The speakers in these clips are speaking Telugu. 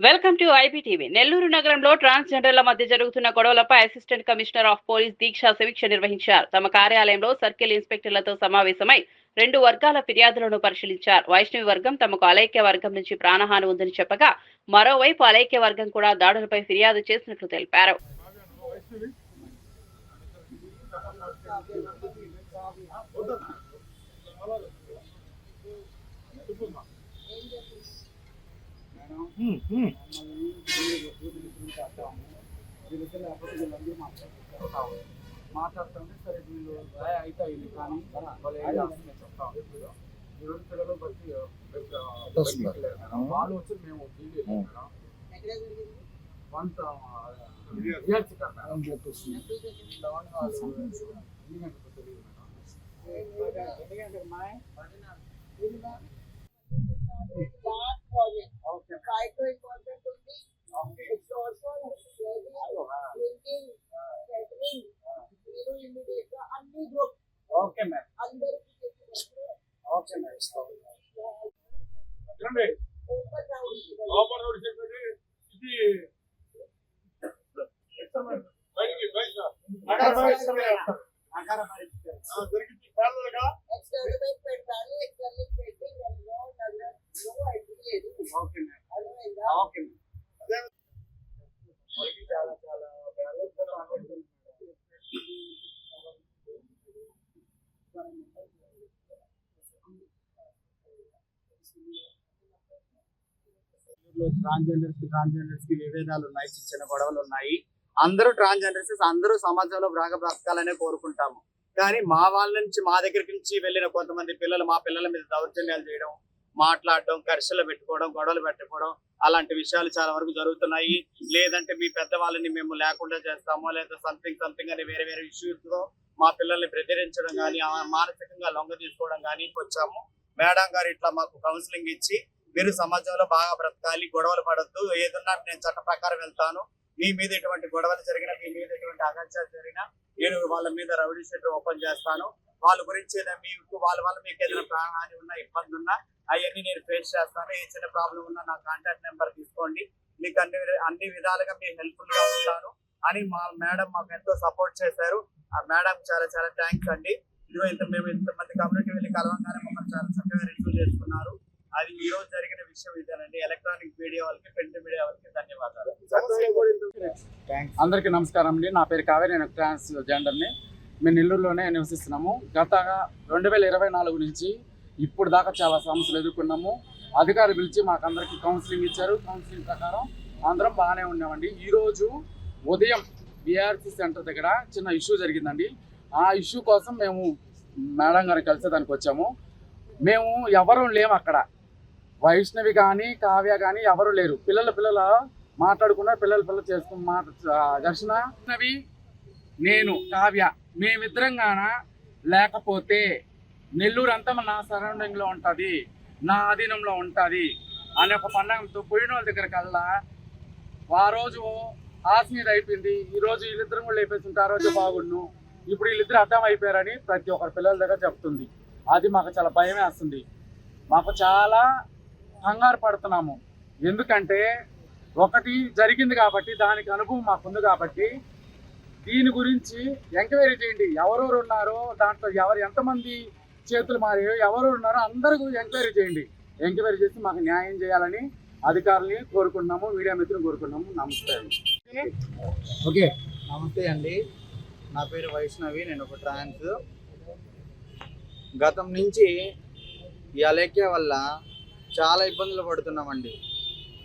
Welcome to IBTV. నెల్లూరు నగరంలో ట్రాన్స్జెండర్ల మధ్య జరుగుతున్న గొడవలపై అసిస్టెంట్ కమిషనర్ ఆఫ్ పోలీస్ దీక్షా సమీక్ష నిర్వహించారు. తమ కార్యాలయంలో సర్కిల్ ఇన్స్పెక్టర్లతో సమావేశమై 2 వర్గాల ఫిర్యాదులను పరిశీలించారు. వైష్ణవి వర్గం తమకు అలైక్య వర్గం నుంచి ప్రాణహాని ఉందని చెప్పగా, మరోవైపు అలైక్య వర్గం కూడా దాడులపై ఫిర్యాదు చేసినట్లు తెలిపారు. మాట్లాడుతుంటే సరే వీళ్ళు అయితే అయింది కానీ వాళ్ళు ఏం చేస్తున్నాయి చెప్తాం. ఈరోజు పిల్లలు బట్టి వాళ్ళు వచ్చి మేము వంత okay ma'am okay ma'am open road చెప్పండి ఇది దొరికింది పేర్లుగా ఓకే మ్యామ్ ఓకే మ్యామ్ చాలా చాలా ట్రాన్స్జెండర్స్ కి విభేదాలు ఉన్నాయి, చిన్న గొడవలు ఉన్నాయి. అందరూ ట్రాన్స్జెండర్స్ అందరూ సమాజంలో బాగా బ్రతకాలనే కోరుకుంటాము. కానీ మా వాళ్ళ నుంచి మా దగ్గరికి నుంచి వెళ్ళిన కొంతమంది పిల్లలు మా పిల్లల మీద దౌర్జన్యాలు చేయడం, మాట్లాడడం, ఘర్షణలు పెట్టుకోవడం, గొడవలు పెట్టుకోవడం అలాంటి విషయాలు చాలా వరకు జరుగుతున్నాయి. లేదంటే మీ పెద్దవాళ్ళని మేము లేకుండా చేస్తామో లేదా సంథింగ్ అని వేరే వేరే ఇష్యూస్ తో మా పిల్లల్ని బెదిరించడం కానీ మానసికంగా లొంగ తీసుకోవడం కానీ వచ్చాము. మేడం గారు ఇట్లా మాకు కౌన్సిలింగ్ ఇచ్చి మీరు సమాజంలో బాగా బ్రతకాలి, గొడవలు పడద్దు, ఏదన్నా నేను చట్ట ప్రకారం వెళ్తాను, మీ మీద ఎటువంటి గొడవలు జరిగినా మీ మీద ఎటువంటి అగత్యాలు జరిగినా నేను వాళ్ళ మీద రౌడీ షీటర్ ఓపెన్ చేస్తాను. వాళ్ళ గురించి మీకు వాళ్ళ వల్ల మీకు ఏదైనా ప్రాణహాని ఉన్నా ఇబ్బంది ఉన్నా అవన్నీ నేను ఫేస్ చేస్తాను. ఏ చిన్న ప్రాబ్లం ఉన్నా నా కాంటాక్ట్ నెంబర్ తీసుకోండి, మీకు అన్ని విధాలుగా మీకు హెల్ప్ఫుల్ గా ఉంటాను అని మా మేడం మాకు ఎంతో సపోర్ట్ చేశారు. ఆ మేడం చాలా చాలా థ్యాంక్స్ అండి. ఇదిగో మేము ఇంతమంది కమ్యూనిటీ వెళ్ళి కలవంగానే మమ్మల్ని చాలా చక్కగా రిసీవ్ చేసుకున్నారు. అది ఈ రోజు జరిగిన విషయం ఇదేనండి. ఎలక్ట్రానిక్ మీడియా వాళ్ళకి, ప్రింట్ మీడియా వాళ్ళకి ధన్యవాదాలు. అందరికీ నమస్కారం అండి. నా పేరు కావేరి, నేను ట్రాన్స్జెండర్ని. మేము నెల్లూరులోనే నివసిస్తున్నాము. గత 2024 నుంచి ఇప్పుడు దాకా చాలా సమస్యలు ఎదుర్కొన్నాము. అధికారులు పిలిచి మాకు అందరికీ కౌన్సిలింగ్ ఇచ్చారు. కౌన్సిలింగ్ ప్రకారం అందరం బాగానే ఉన్నామండి. ఈరోజు ఉదయం BRC సెంటర్ దగ్గర చిన్న ఇష్యూ జరిగిందండి. ఆ ఇష్యూ కోసం మేము మేడం గారిని కలిసేదానికి వచ్చాము. మేము ఎవరూ లేము అక్కడ. వైష్ణవి కానీ కావ్య కానీ ఎవరు లేరు. పిల్లల మాట్లాడుకున్నారు, పిల్లలు చేసుకున్న ఘర్షణ. వైష్ణవి, నేను, కావ్య మేమిద్దరం గాన లేకపోతే నెల్లూరు అంతా నా సరౌండింగ్లో ఉంటుంది, నా ఆధీనంలో ఉంటుంది అనే ఒక పండగంతో పోయిన వాళ్ళ దగ్గర కల్లా ఆ రోజు ఆశ మీద అయిపోయింది. ఈరోజు వీళ్ళిద్దరం కూడా లేపేస్తుంటే ఆ రోజు బాగుండు, ఇప్పుడు వీళ్ళిద్దరు అర్థం అయిపోయారని ప్రతి ఒక్కరి పిల్లల దగ్గర చెప్తుంది. అది మాకు చాలా భయం వేస్తుంది. మాకు చాలా కంగారు పడుతున్నాము. ఎందుకంటే ఒకటి జరిగింది కాబట్టి దానికి అనుభవం మాకుంది కాబట్టి దీని గురించి ఎంక్వైరీ చేయండి. ఎవరెవరు ఉన్నారో దాంట్లో ఎంతమంది చేతులు మారాయో ఎవరెవరు ఉన్నారో అందరూ ఎంక్వైరీ చేయండి. ఎంక్వైరీ చేసి మాకు న్యాయం చేయాలని అధికారులని కోరుకుంటున్నాము, మీడియా మిత్రులు కోరుకుంటున్నాము. నమస్తే అండి. ఓకే, నమస్తే అండి. నా పేరు వైష్ణవి, నేను ఒక ట్రాన్స్. గతం నుంచి ఈ అలైక్య వల్ల చాలా ఇబ్బందులు పడుతున్నామండి.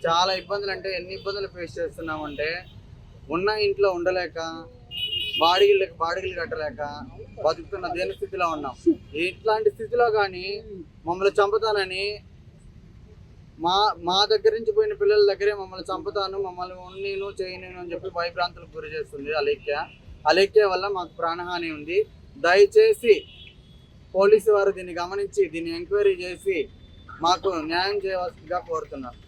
చాలా ఇబ్బందులు అంటే ఎన్ని ఇబ్బందులు ఫేస్ చేస్తున్నామంటే ఉన్న ఇంట్లో ఉండలేక, బాడిగలు కట్టలేక బతుకుతున్న దేని స్థితిలో ఉన్నాం. ఇట్లాంటి స్థితిలో కానీ మమ్మల్ని చంపుతానని మా దగ్గర నుంచి పోయిన పిల్లల దగ్గరే మమ్మల్ని చంపుతాను, మమ్మల్ని ఉన్నీను చేయను అని చెప్పి భయభ్రాంతులకు గురి చేస్తుంది అలైక్య వల్ల మాకు ప్రాణహాని ఉంది. దయచేసి పోలీసు వారు దీన్ని గమనించి దీన్ని ఎంక్వైరీ చేసి మాకు న్యాయం చేయవలసిందిగా కోరుతున్నాను.